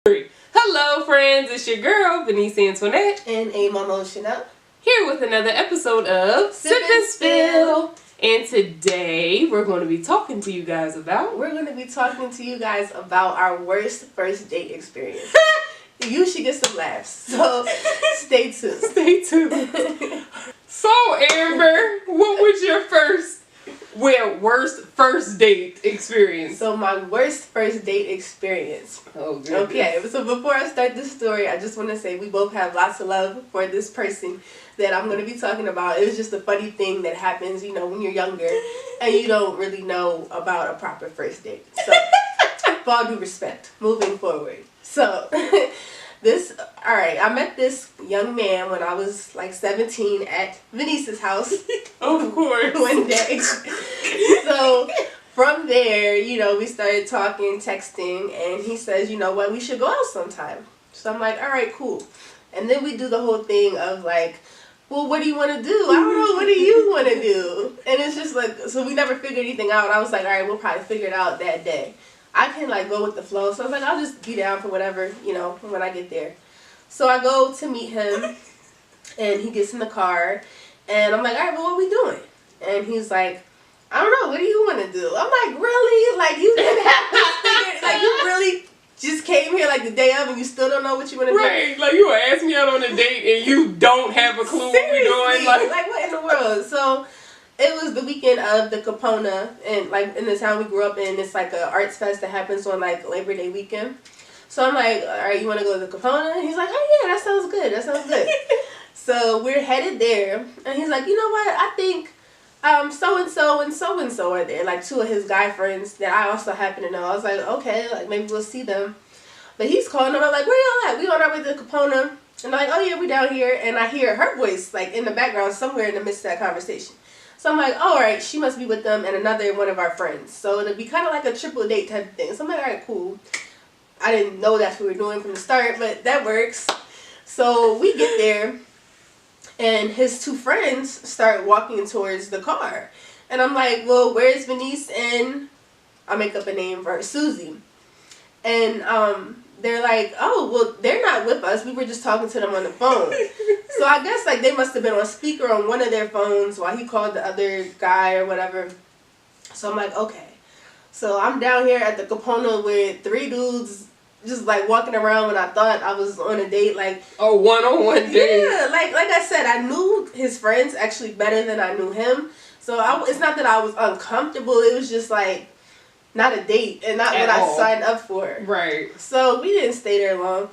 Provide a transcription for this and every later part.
Hello friends, it's your girl, Veniece Antoinette. And Amomo Chanel. Here with another episode of Sip and Spill. And today we're going to be talking to you guys about... our worst first date experience. You should get some laughs, so stay tuned. Stay tuned. So Amber, what was your worst first date experience? So my worst first date experience. Oh, goodness. Okay, so before I start this story, I just want to say we both have lots of love for this person that I'm going to be talking about. It was just a funny thing that happens, when you're younger and you don't really know about a proper first date. So, for all due respect, moving forward. So, I met this young man when I was like 17 at Venice's house. Of course. One day. So, from there, we started talking, texting, and he says, you know what, we should go out sometime. So I'm like, all right, cool. And then we do the whole thing of like, well, what do you want to do? I don't know, what do you want to do? And it's just like, so we never figured anything out. I was like, all right, we'll probably figure it out that day. I can like go with the flow. So I was like, I'll just be down for whatever, when I get there. So I go to meet him, and he gets in the car, and I'm like, all right, well, what are we doing? And he's like, I don't know, what do you want to do? I'm like, really? Like, you didn't have this figured, like, you really just came here like the day of and you still don't know what you want to do? Right, like you want to ask me out on a date and you don't have a clue what we're doing. Like what in the world? So it was the weekend of the Capona, and like in the town we grew up in, it's like a arts fest that happens on like Labor Day weekend. So I'm like, all right, you want to go to the Capona? And he's like, oh yeah, that sounds good. That sounds good. So we're headed there, and he's like, you know what? I think so-and-so and so-and-so are there. Like two of his guy friends that I also happen to know. I was like, okay, like maybe we'll see them. But he's calling them. I'm like, where y'all at? We on our way to the Capona. And they're like, oh yeah, we down here. And I hear her voice like in the background somewhere in the midst of that conversation. So I'm like, oh, all right, she must be with them and another one of our friends. So it'll be kind of like a triple date type of thing. So I'm like, all right, cool. I didn't know that's what we were doing from the start, but that works. So we get there, and his two friends start walking towards the car. And I'm like, well, where's Venice and I'll make up a name for her, Susie. And they're like, oh, well, they're not with us. We were just talking to them on the phone. So I guess like they must have been on speaker on one of their phones while he called the other guy or whatever. So I'm like, okay. So I'm down here at the Capona with three dudes just like walking around when I thought I was on a date, like a one-on-one date. Yeah, like I said, I knew his friends actually better than I knew him. So it's not that I was uncomfortable. It was just like not a date and not what I signed up for. Right. So we didn't stay there long.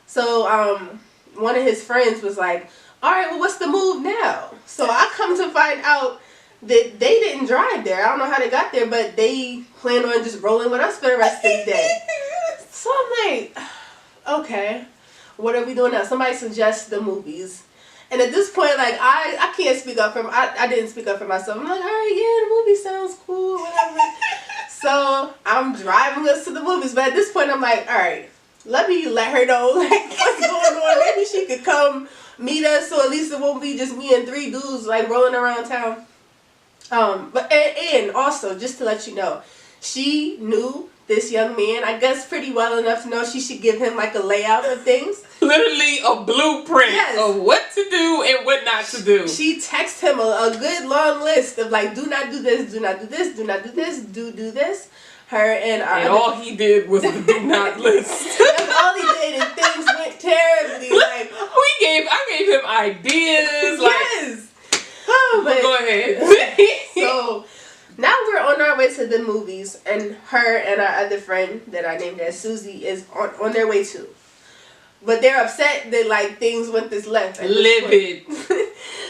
So one of his friends was like, all right, well, what's the move now? So I come to find out that they didn't drive there. I don't know how they got there, but they plan on just rolling with us for the rest of the day. So I'm like, okay, what are we doing now? Somebody suggests the movies. And at this point, like, I can't speak up for I didn't speak up for myself. I'm like, all right, yeah, the movie sounds cool, whatever. So I'm driving us to the movies. But at this point, I'm like, all right, let me let her know, like, what's going on. Maybe she could come meet us, so at least it won't be just me and three dudes, like, rolling around town. But and also, just to let you know, she knew this young man, I guess, pretty well enough to know she should give him like a layout of things. Literally a blueprint of what to do and what not to do. She texted him a good long list of like, do not do this, do not do this, do not do this, do this. Her and all he did was the do not list. That's all he did, and things went terribly. Like I gave him ideas. Yes. But go ahead. So now we're on our way to the movies, and her and our other friend that I named as Susie is on their way too. But they're upset that like things went this left. Livid.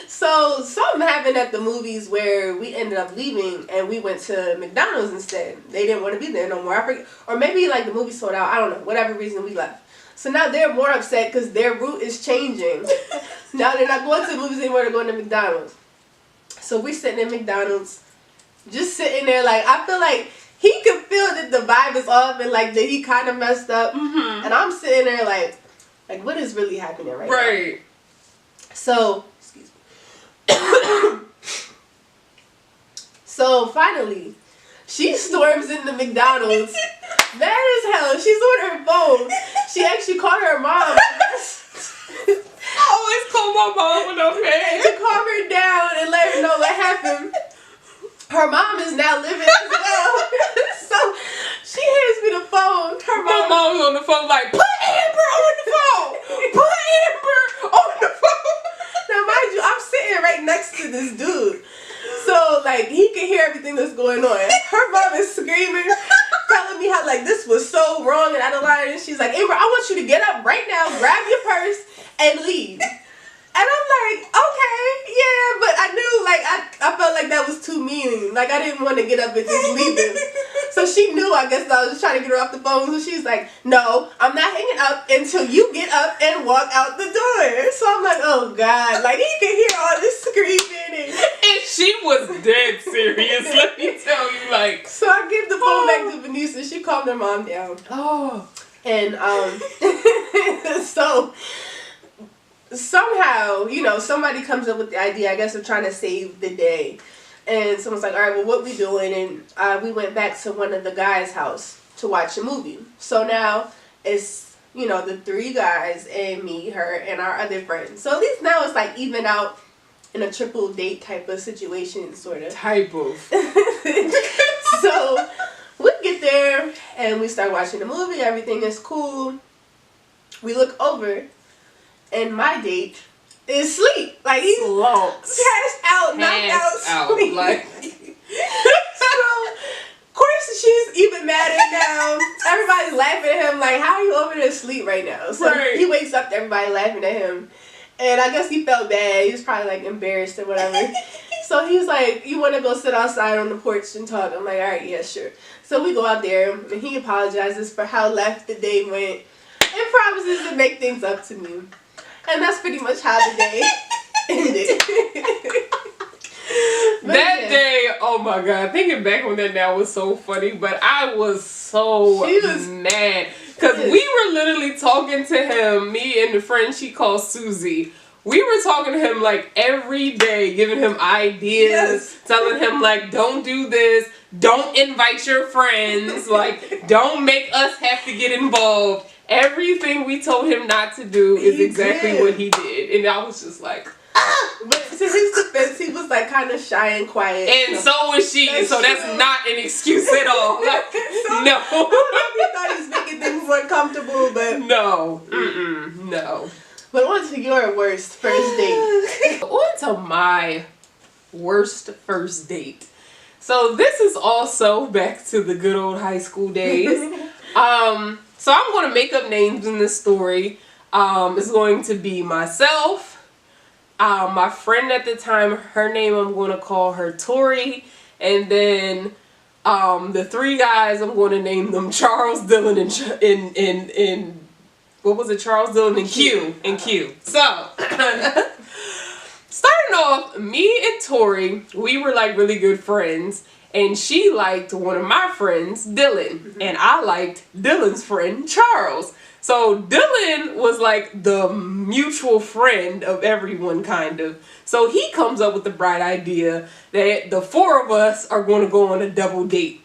So something happened at the movies where we ended up leaving and we went to McDonald's instead. They didn't want to be there no more. I forget, or maybe like the movie sold out. I don't know. Whatever reason we left. So now they're more upset because their route is changing. Now they're not going to the movies anymore. They're going to McDonald's. So we're sitting in McDonald's, just sitting there like, I feel like he can feel that the vibe is off and like that he kind of messed up. Mm-hmm. And I'm sitting there like what is really happening right now? Right. So, excuse me. So finally, She storms into McDonald's. Mad as hell. She's on her phone. She actually called her mom. I always call my mom when I'm mad. To calm her down and let her know what happened. Her mom is now living as well. So she hands me the phone. My mom's on the phone like, put Amber on the phone. Put Amber on the phone. Now mind you, I'm sitting right next to this dude. So like he can hear everything that's going on. Her mom is screaming, telling me how like this was so wrong and out of line. And she's like, Amber, I want you to get up right now, grab your purse, and leave. And I'm like, okay, yeah, but I knew, like, I felt like that was too mean. Like, I didn't want to get up and just leave him. So she knew, I guess, that I was just trying to get her off the phone. So she's like, no, I'm not hanging up until you get up and walk out the door. So I'm like, oh, God. Like, he can hear all this screaming. And she was dead serious, let me tell you, like. So I give the phone back to Veniece, and she calmed her mom down. Oh. And, so somehow, you know, somebody comes up with the idea, I guess, of trying to save the day. And someone's like, all right, well, what we doing? And we went back to one of the guys' house to watch a movie. So now it's, you know, the three guys and me, her, and our other friend. So at least now it's like even out in a triple date type of situation, sort of. Type of. So we get there and we start watching the movie. Everything is cool. We look over. And my date is asleep. Like, he's passed out, knocked out, sleep. Like. So, of course, she's even madder now. Everybody's laughing at him, like, how are you over there asleep right now? So right. He wakes up to everybody laughing at him. And I guess he felt bad. He was probably, like, embarrassed or whatever. So he was like, you want to go sit outside on the porch and talk? I'm like, all right, yeah, sure. So we go out there, and he apologizes for how left the day went and promises to make things up to me. And that's pretty much how the day ended. That day, oh my God, thinking back on that now was so funny, but I was so mad. Because we were literally talking to him, me and the friend she calls Susie. We were talking to him like every day, giving him ideas, telling him like, don't do this, don't invite your friends, like, don't make us have to get involved. Everything we told him not to do is exactly what he did. And I was just like, But to his defense, he was like kind of shy and quiet. And so was she. So that's not an excuse at all. Like, so, no. I don't know if he thought he was making things more comfortable, but no. No. But on to your worst first date. On to my worst first date. So this is also back to the good old high school days. So I'm going to make up names in this story. It's going to be myself, my friend at the time, her name I'm going to call her Tori, and then the three guys I'm going to name them Charles, Dylan, and what was it? Charles, Dylan, and Q. So starting off, me and Tori, we were like really good friends. And she liked one of my friends, Dylan. And I liked Dylan's friend, Charles. So Dylan was like the mutual friend of everyone, kind of. So he comes up with the bright idea that the four of us are going to go on a double date.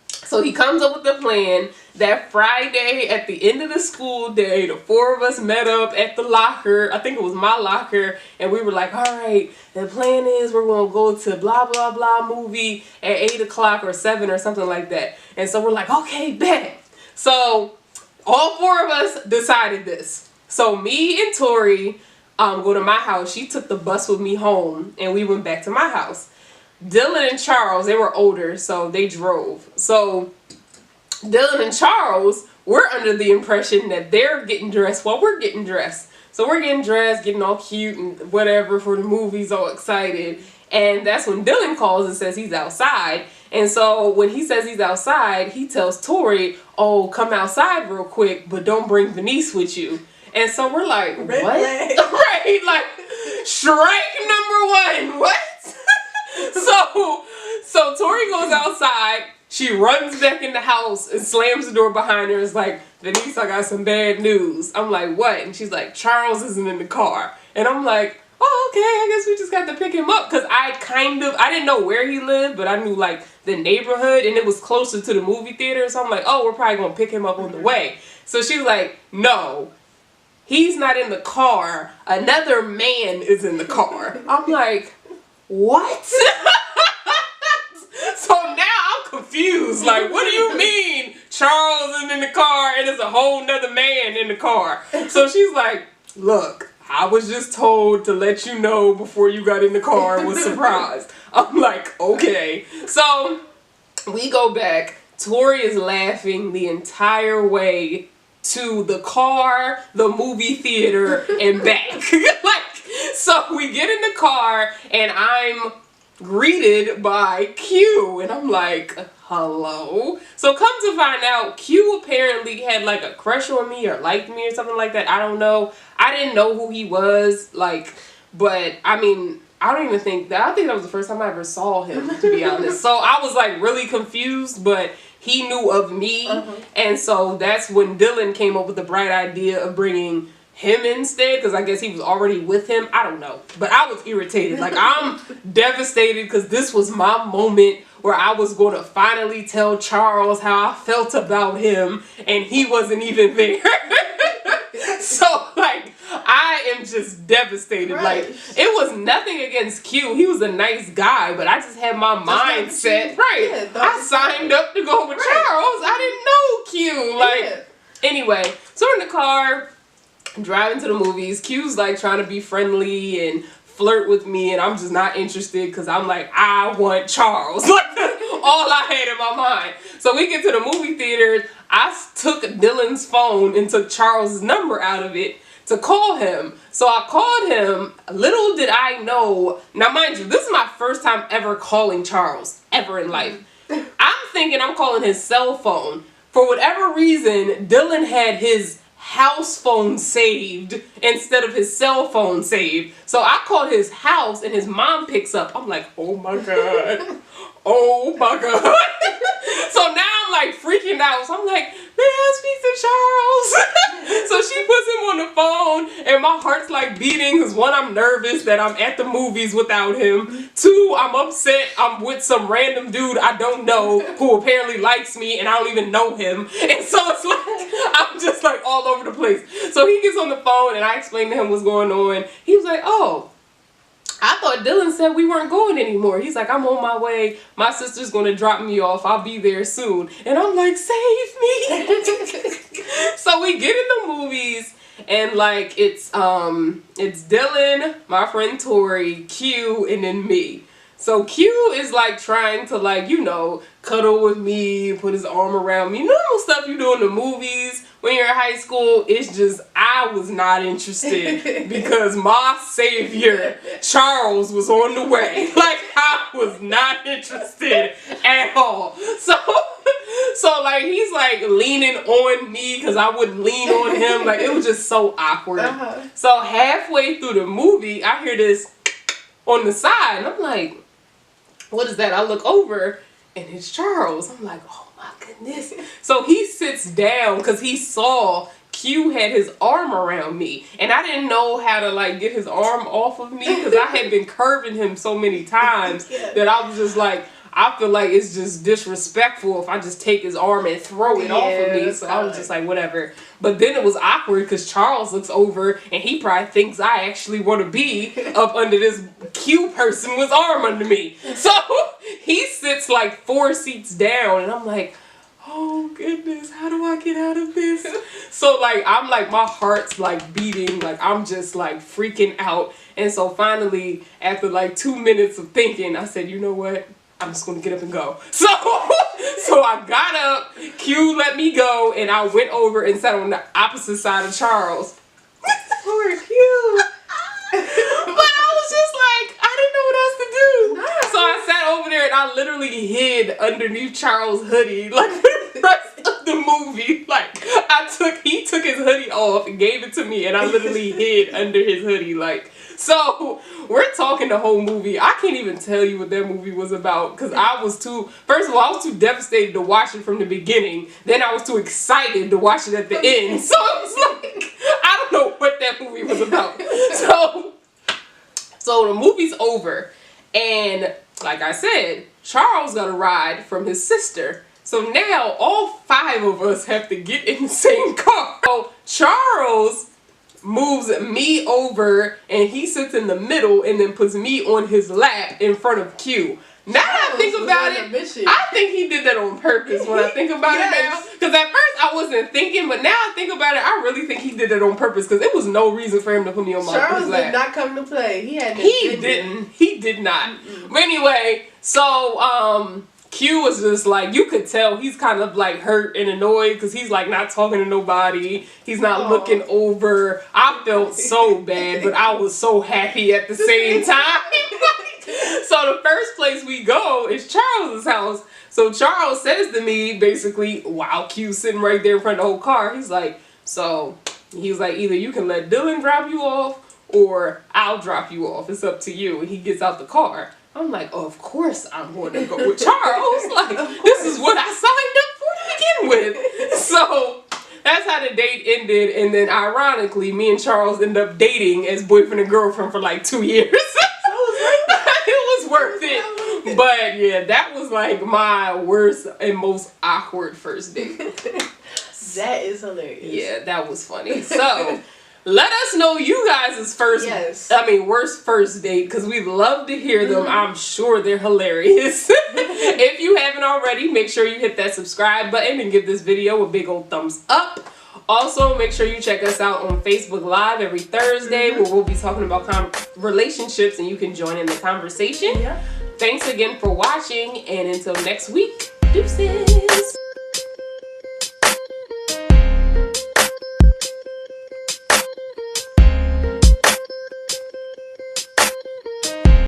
So he comes up with the plan that Friday at the end of the school day, the four of us met up at the locker. I think it was my locker. And we were like, all right, the plan is we're going to go to blah, blah, blah movie at 8 o'clock or 7 or something like that. And so we're like, okay, bet. So all four of us decided this. So me and Tori go to my house. She took the bus with me home and we went back to my house. Dylan and Charles, they were older, so they drove. So Dylan and Charles were under the impression that they're getting dressed while we're getting dressed. So we're getting dressed, getting all cute and whatever for the movies, all excited. And that's when Dylan calls and says he's outside. And so when he says he's outside, he tells Tori, oh, come outside real quick, but don't bring Veniece with you. And so we're like, what? Right, like, strike number one, what? So Tori goes outside, she runs back in the house and slams the door behind her. It's like, Veniece, I got some bad news. I'm like, what? And she's like, Charles isn't in the car. And I'm like, oh, okay, I guess we just got to pick him up. Because I didn't know where he lived, but I knew like the neighborhood and it was closer to the movie theater. So I'm like, oh, we're probably going to pick him up on the way. So she was like, no, he's not in the car. Another man is in the car. I'm like, what? So now I'm confused. Like, what do you mean Charles is in the car and there's a whole nother man in the car? So she's like, look, I was just told to let you know before you got in the car and was surprised. I'm like, okay. So we go back. Tori is laughing the entire way to the car, the movie theater, and back. Like, so we get in the car and I'm greeted by Q and I'm like, hello. So come to find out, Q apparently had like a crush on me or liked me or something like that. I don't know. I didn't know who he was, like, but I mean, I think that was the first time I ever saw him, to be honest. So I was like really confused, but he knew of me. And so that's when Dylan came up with the bright idea of bringing him instead, because I guess he was already with him. I don't know, but I was irritated. Like, I'm devastated because this was my moment where I was going to finally tell Charles how I felt about him, and he wasn't even there. So, like, I am just devastated. Right. Like, it was nothing against Q. He was a nice guy, but I just had my mind set. Right. Yeah, I signed up to go with Charles. I didn't know Q. Like, anyway, so we're in the car, driving to the movies. Q's like trying to be friendly and flirt with me, and I'm just not interested because I'm like, I want Charles. Like, that's all I had in my mind. So we get to the movie theater. I took Dylan's phone and took Charles' number out of it to call him. So I called him. Little did I know. Now, mind you, this is my first time ever calling Charles, ever in life. I'm thinking I'm calling his cell phone. For whatever reason, Dylan had his house phone saved instead of his cell phone saved. So I called his house and his mom picks up. I'm like, oh my God. Oh my God. So now I'm like freaking out. So I'm like, may I speak to Charles? So she puts him on the phone and my heart's like beating because one, I'm nervous that I'm at the movies without him. Two, I'm upset I'm with some random dude I don't know who apparently likes me and I don't even know him. And so it's like, I'm just like all over the place. So he gets on the phone and I explain to him what's going on. He was like, oh, I thought Dylan said we weren't going anymore. He's like, I'm on my way. My sister's going to drop me off. I'll be there soon. And I'm like, save me. So we get in the movies and like it's Dylan, my friend Tori, Q, and then me. So Q is like trying to like, you know, cuddle with me, put his arm around me. Normal stuff you do in the movies when you're in high school. It's just, I was not interested because my savior, Charles, was on the way. Like, I was not interested at all. So like, he's like leaning on me because I wouldn't lean on him. Like, it was just so awkward. So halfway through the movie, I hear this on the side and I'm like, what is that? I look over and it's Charles. I'm like, oh my goodness. So he sits down because he saw Q had his arm around me and I didn't know how to like get his arm off of me because I had been curving him so many times that I was just like, I feel like it's just disrespectful if I just take his arm and throw it off of me. So I was just like, whatever. But then it was awkward because Charles looks over and he probably thinks I actually want to be up under this Q person with arm under me. So he sits like 4 seats down and I'm like, oh goodness, how do I get out of this? So like, I'm like, my heart's like beating, like I'm just like freaking out. And so finally, after like 2 minutes of thinking, I said, you know what? I'm just going to get up and go. So I got up, Q let me go, and I went over and sat on the opposite side of Charles. Poor Q. But I was just like, I didn't know what else to do. So I sat over there and I literally hid underneath Charles' hoodie, like for the rest of the movie. Like, he took his hoodie off and gave it to me, and I literally hid under his hoodie, like. So, we're talking the whole movie. I can't even tell you what that movie was about because first of all, I was too devastated to watch it from the beginning. Then I was too excited to watch it at the end. So, it was like, I don't know what that movie was about. So the movie's over and like I said, Charles got a ride from his sister. So now all 5 of us have to get in the same car. So Charles moves me over and he sits in the middle and then puts me on his lap in front of Q. Now that I think about it, I think he did that on purpose when I think about it now. Because at first I wasn't thinking, but now I think about it, I really think he did that on purpose because there was no reason for him to put me on my lap. Charles did not come to play. He didn't. He did not. But anyway, so Q was just like, you could tell he's kind of like hurt and annoyed because he's like not talking to nobody. He's not looking over. I felt so bad, but I was so happy at the same time. So the first place we go is Charles's house. So Charles says to me, basically, while Q's sitting right there in front of the whole car, he's like, either you can let Dylan drop you off or I'll drop you off. It's up to you. And he gets out the car. I'm like, oh, of course I'm going to go with Charles. Like, this is what I signed up for to begin with. So that's how the date ended. And then ironically, me and Charles ended up dating as boyfriend and girlfriend for like 2 years. It was worth it. But yeah, that was like my worst and most awkward first date. That is hilarious. Yeah, that was funny. So let us know you guys' worst first date, because we'd love to hear them. I'm sure they're hilarious. If you haven't already, make sure you hit that subscribe button and give this video a big old thumbs up. Also, make sure you check us out on Facebook Live every Thursday, where we'll be talking about relationships and you can join in the conversation. Yeah. Thanks again for watching, and until next week, deuces.